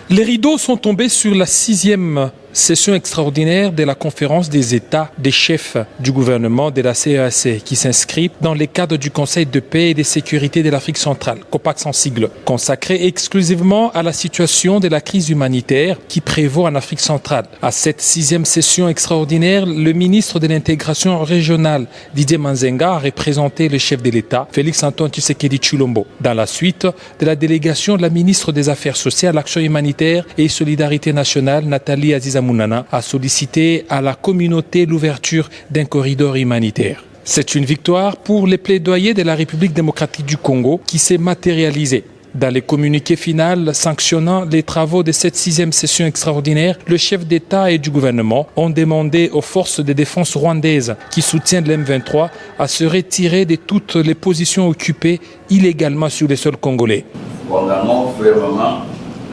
Les rideaux sont tombés sur la 6e session extraordinaire de la conférence des États des chefs du gouvernement de la CEAC qui s'inscrit dans les cadres du Conseil de paix et de sécurité de l'Afrique centrale, COPAX en sigle, consacré exclusivement à la situation de la crise humanitaire qui prévaut en Afrique centrale. À cette 6e session extraordinaire, le ministre de l'intégration régionale, Didier Manzenga, a représenté le chef de l'État, Félix-Antoine Tshisekedi Tshilombo. Dans la suite de la délégation, la ministre des Affaires sociales, Action humanitaire et solidarité nationale, Nathalie Aziza Mounana, a sollicité à la communauté l'ouverture d'un corridor humanitaire. C'est une victoire pour les plaidoyers de la République démocratique du Congo qui s'est matérialisée. Dans les communiqués finaux sanctionnant les travaux de cette 6e session extraordinaire, le chef d'État et du gouvernement ont demandé aux forces de défense rwandaises qui soutiennent l'M23 à se retirer de toutes les positions occupées illégalement sur le sol congolais. Condamnons fermement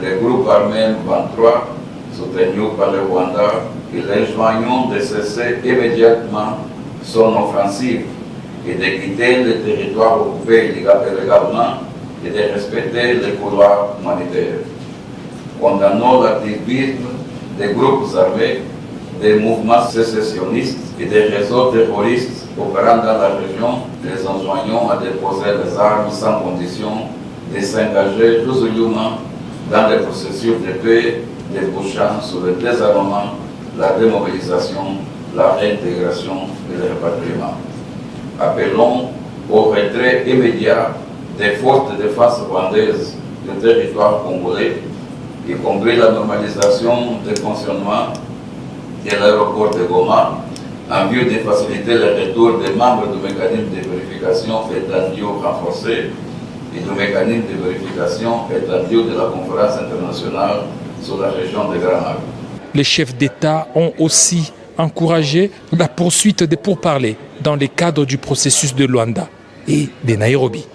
les groupes armés 23 soutenus par le Rwanda et les joignons de cesser immédiatement son offensive et de quitter le territoire occupé illégalement et de respecter les couloirs humanitaires. Condamnons l'activisme des groupes armés, des mouvements sécessionnistes et des réseaux terroristes opérant dans la région, les enjoignons à déposer les armes sans condition de s'engager résolument dans les processus de paix débouchant sur le désarmement, la démobilisation, la réintégration et le rapatriement. Appelons au retrait immédiat des forces de défense rwandaises du territoire congolais, y compris la normalisation du fonctionnement de l'aéroport de Goma, en vue de faciliter le retour des membres du mécanisme de vérification étendu renforcé et du mécanisme de vérification étendu de la conférence internationale sur la région de Grand Lac. Les chefs d'État ont aussi encouragé la poursuite des pourparlers dans le cadre du processus de Luanda et de Nairobi.